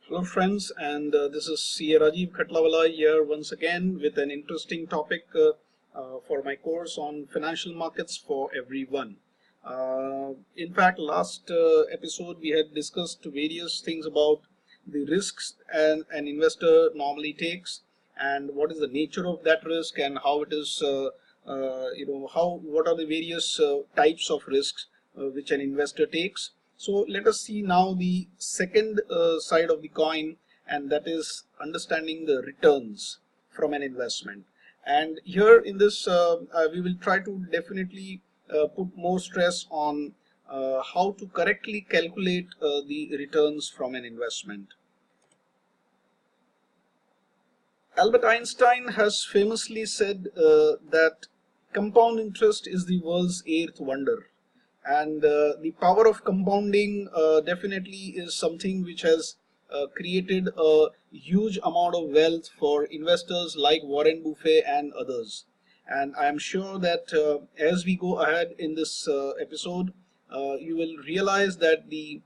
Hello friends, and this is CA Rajiv Khatlawala here once again with an interesting topic for my course on financial markets for everyone. In fact, last episode we had discussed various things about the risks an investor normally takes, and what is the nature of that risk, and how it is, what are the various types of risks which an investor takes. So let us see now the second side of the coin, and that is understanding the returns from an investment. And here in this, we will try to definitely put more stress on how to correctly calculate the returns from an investment. Albert Einstein has famously said that compound interest is the world's eighth wonder. And the power of compounding definitely is something which has created a huge amount of wealth for investors like Warren Buffett and others. And I am sure that as we go ahead in this episode, you will realize that the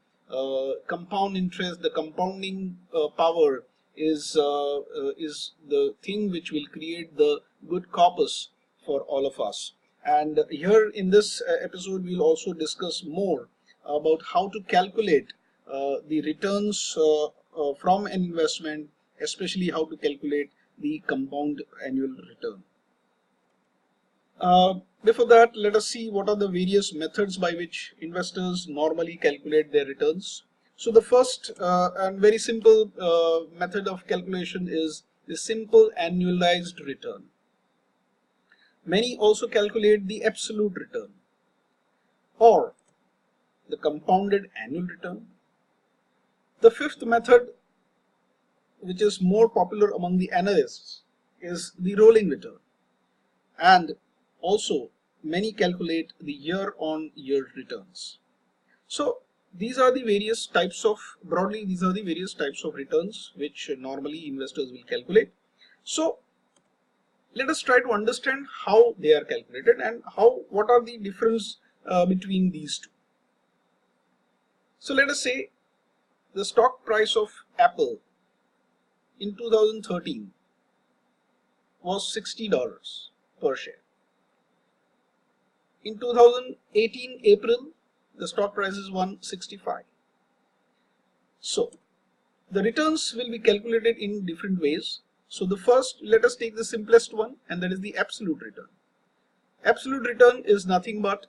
compound interest, the compounding power is the thing which will create the good corpus for all of us. And here in this episode, we'll also discuss more about how to calculate the returns from an investment, especially how to calculate the compound annual return. Before that, let us see what are the various methods by which investors normally calculate their returns. So the first and very simple method of calculation is the simple annualized return. Many also calculate the absolute return or the compounded annual return. The fifth method, which is more popular among the analysts, is the rolling return. And also many calculate the year-on-year returns. So these are the various types of, broadly, these are the various types of returns which normally investors will calculate. So let us try to understand how they are calculated and what are the difference between these two. So let us say the stock price of Apple in 2013 was $60 per share. In 2018 April, the stock price is 165. So the returns will be calculated in different ways. So the first, let us take the simplest one, and that is the absolute return. Absolute return is nothing but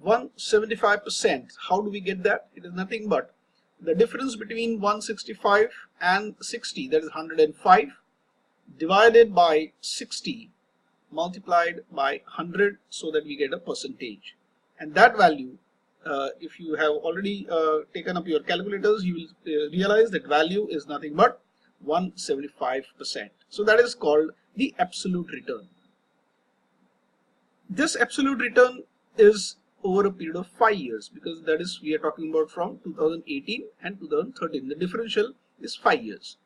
175%. How do we get that? It is nothing but the difference between 165 and 60, that is 105, divided by 60 multiplied by 100, so that we get a percentage. And that value, if you have already taken up your calculators, you will realize that value is nothing but 175%. So that is called the absolute return. This absolute return is over a period of 5 years, because that is, we are talking about from 2018 and 2013. The differential is 5 years.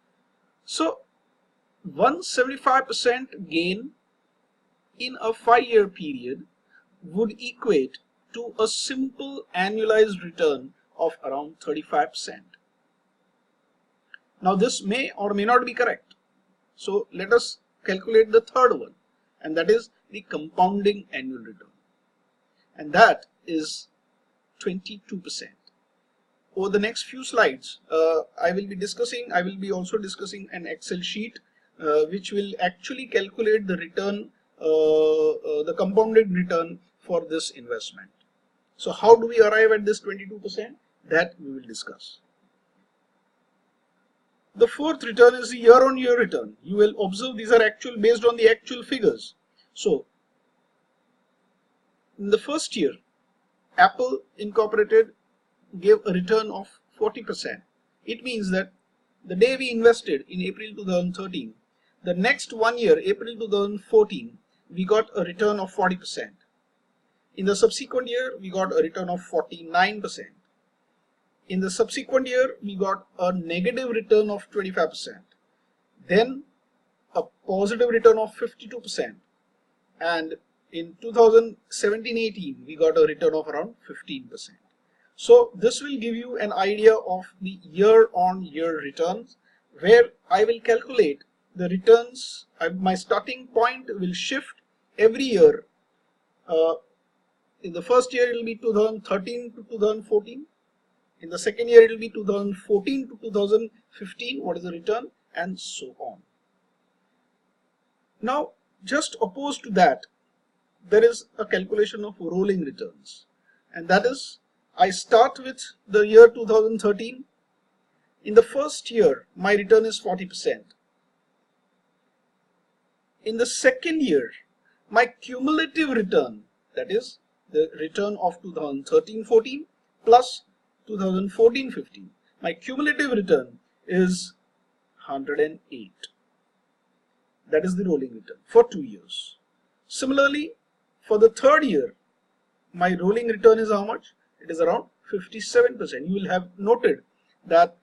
So 175% gain in a 5-year period would equate to a simple annualized return of around 35%. Now this may or may not be correct. So let us calculate the third one, and that is the compounding annual return. And that is 22%. Over the next few slides, I will be also discussing an Excel sheet which will actually calculate the return, the compounded return for this investment. So how do we arrive at this 22%? That we will discuss. The fourth return is the year-on-year return. You will observe these are actual, based on the actual figures. So in the first year, Apple Incorporated gave a return of 40%. It means that the day we invested in April 2013, the next 1 year, April 2014, we got a return of 40%. In the subsequent year, we got a return of 49%. In the subsequent year, we got a negative return of 25%. Then a positive return of 52%. And in 2017-18, we got a return of around 15%. So this will give you an idea of the year-on-year returns, where I will calculate the returns. My starting point will shift every year. In the first year it will be 2013 to 2014. In the second year it will be 2014 to 2015. What is the return? And so on. Now, just opposed to that, there is a calculation of rolling returns, and that is, I start with the year 2013. In the first year, my return is 40%. In the second year, my cumulative return, that is the return of 2013-14 plus 2014-15, my cumulative return is 108. That is the rolling return for 2 years. Similarly, for the third year, my rolling return is how much? It is around 57%. You will have noted that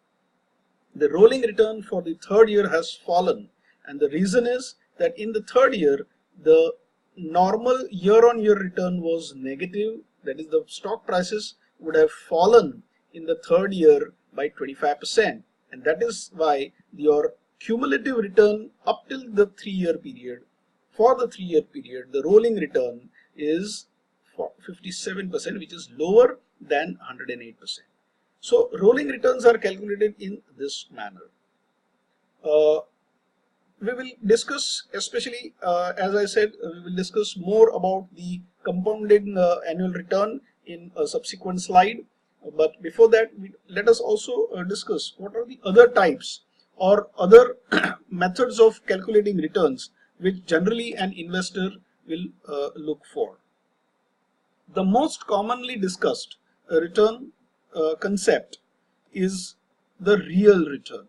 the rolling return for the third year has fallen, and the reason is that in the third year, the normal year-on-year return was negative. That is, the stock prices would have fallen in the third year by 25%, and that is why your cumulative return up till the 3-year period, for the 3-year period, the rolling return is 57%, which is lower than 108%. So rolling returns are calculated in this manner. We will discuss, especially as I said, we will discuss more about the compounded annual return in a subsequent slide. But before that, let us also discuss what are the other types or other methods of calculating returns which generally an investor will look for. The most commonly discussed return concept is the real return.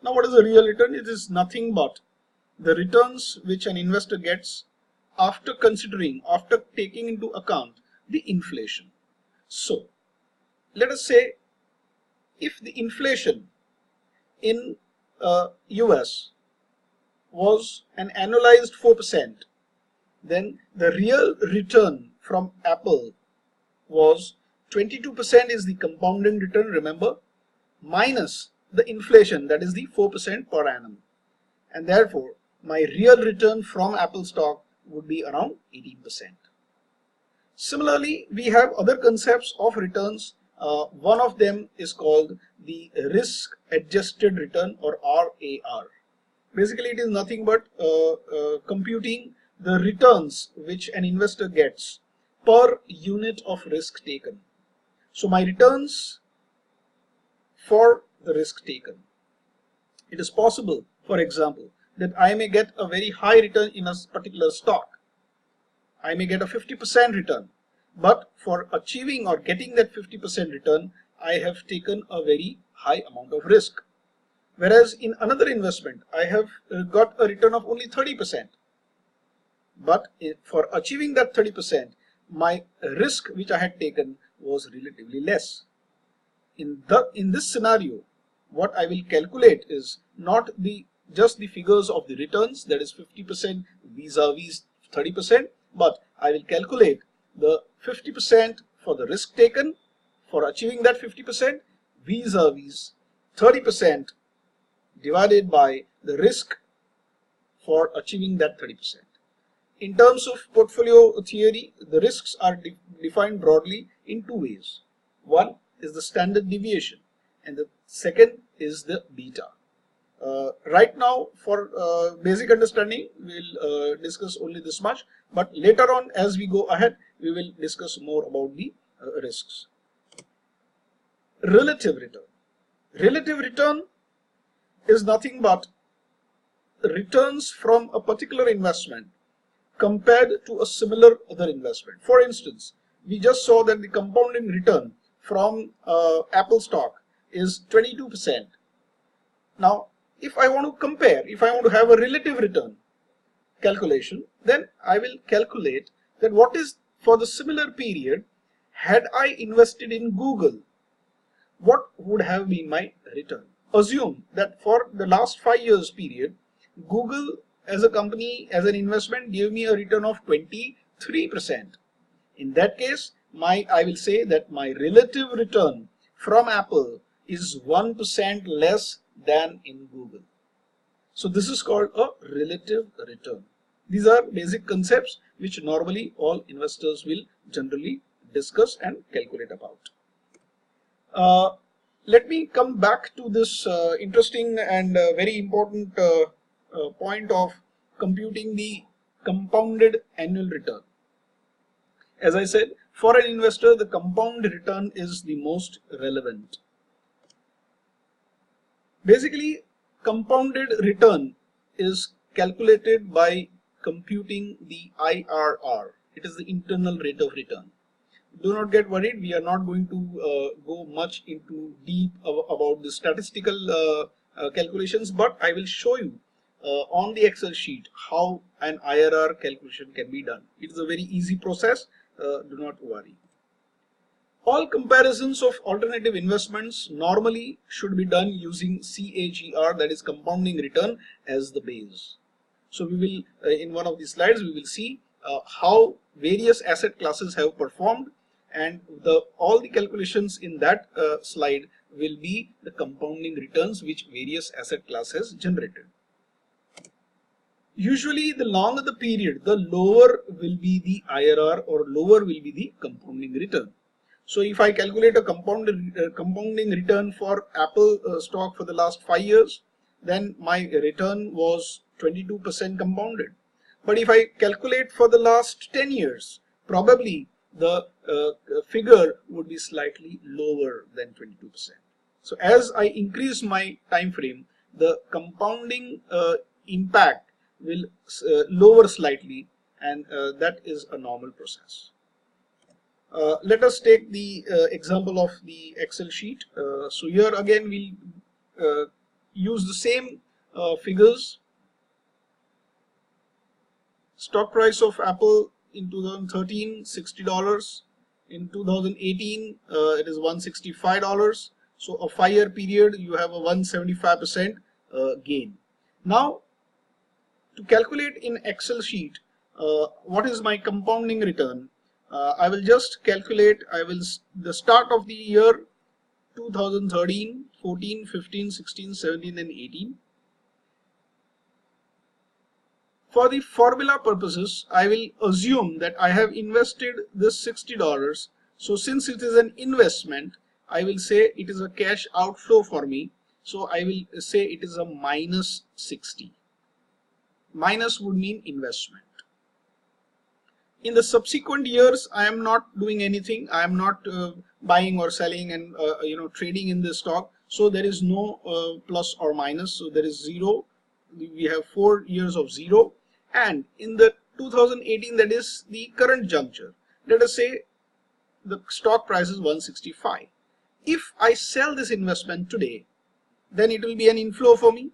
Now, what is the real return? It is nothing but the returns which an investor gets after taking into account the inflation. So, let us say if the inflation in US was an annualized 4%, then the real return from Apple was 22% is the compounding return, remember, minus the inflation, that is the 4% per annum. And therefore, my real return from Apple stock would be around 18%. Similarly, we have other concepts of returns. One of them is called the risk adjusted return, or RAR. Basically, it is nothing but computing the returns which an investor gets per unit of risk taken. So my returns for the risk taken. It is possible, for example, that I may get a very high return in a particular stock. I may get a 50% return, but for achieving or getting that 50% return, I have taken a very high amount of risk. Whereas in another investment, I have got a return of only 30%. But for achieving that 30%, my risk which I had taken was relatively less. In this scenario, what I will calculate is not just the figures of the returns, that is 50% vis-a-vis 30%, but I will calculate the 50% for the risk taken for achieving that 50% vis-a-vis 30% divided by the risk for achieving that 30%. In terms of portfolio theory, the risks are defined broadly in two ways. One is the standard deviation, and the second is the beta. Right now, for basic understanding, we will discuss only this much, but later on, as we go ahead, we will discuss more about the risks. Relative return. Relative return is nothing but returns from a particular investment compared to a similar other investment. For instance, we just saw that the compounding return from Apple stock is 22%. Now, if I want to compare, if I want to have a relative return calculation, then I will calculate that what is for the similar period had I invested in Google, what would have been my return. Assume that for the last 5 years period, Google as a company, as an investment, gave me a return of 23%. In that case, I will say that my relative return from Apple is 1% less than in Google. So this is called a relative return. These are basic concepts which normally all investors will generally discuss and calculate about. Let me come back to this interesting and very important point of computing the compounded annual return. As I said, for an investor, the compound return is the most relevant. Basically, compounded return is calculated by computing the IRR. It is the internal rate of return. Do not get worried, we are not going to go much into deep about the statistical calculations, but I will show you on the Excel sheet how an IRR calculation can be done. It is a very easy process, do not worry. All comparisons of alternative investments normally should be done using CAGR, that is compounding return, as the base. So we will in one of these slides we will see how various asset classes have performed, and all the calculations in that slide will be the compounding returns which various asset classes generated. Usually the longer the period, the lower will be the IRR or lower will be the compounding return. So if I calculate a compounding return for Apple stock for the last 5 years, then my return was 22% compounded. But if I calculate for the last 10 years, probably the figure would be slightly lower than 22%. So as I increase my time frame, the compounding impact will lower slightly, and that is a normal process. Let us take the example of the Excel sheet. So here again we'll use the same figures. Stock price of Apple in 2013, $60. In 2018, it is $165. So a 5-year period, you have a 175% gain. Now, to calculate in Excel sheet, what is my compounding return? I will just calculate, the start of the year 2013, 14, 15, 16, 17 and 18. For the formula purposes, I will assume that I have invested this $60. So since it is an investment, I will say it is a cash outflow for me. So I will say it is a minus 60. Minus would mean investment. In the subsequent years, I am not doing anything. I am not buying or selling and trading in the stock. So there is no plus or minus. So there is zero. We have 4 years of zero. And in the 2018, that is the current juncture, let us say the stock price is 165. If I sell this investment today, then it will be an inflow for me.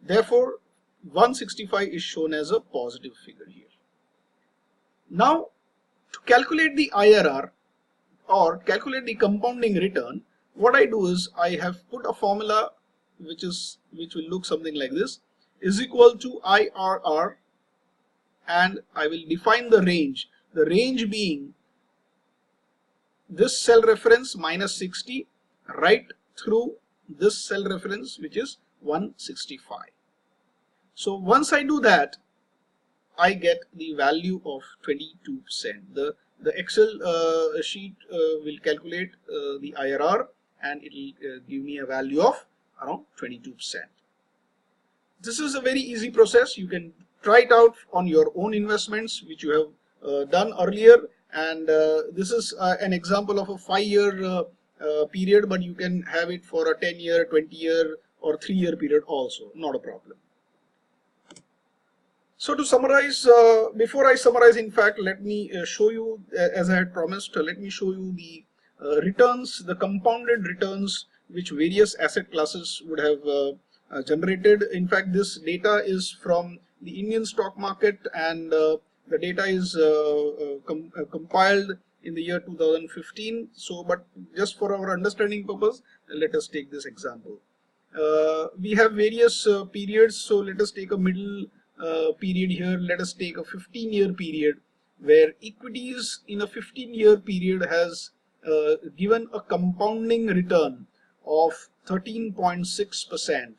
Therefore, 165 is shown as a positive figure here. Now, to calculate the IRR or calculate the compounding return, what I do is I have put a formula which will look something like this, is equal to IRR, and I will define the range being this cell reference minus 60 right through this cell reference which is 165. So once I do that, I get the value of 22%. The Excel sheet will calculate the IRR, and it will give me a value of around 22%. This is a very easy process. You can try it out on your own investments which you have done earlier, and this is an example of a 5-year period, but you can have it for a 10-year, 20-year or 3-year period also, not a problem. So to summarize, before I summarize, in fact, let me show you, as I had promised, let me show you the returns, the compounded returns which various asset classes would have generated. In fact, this data is from the Indian stock market, and the data is compiled in the year 2015. So, but just for our understanding purpose, let us take this example. We have various periods, so let us take a middle period here. Let us take a 15-year period. where equities in a 15-year period has given a compounding return of 13.6%,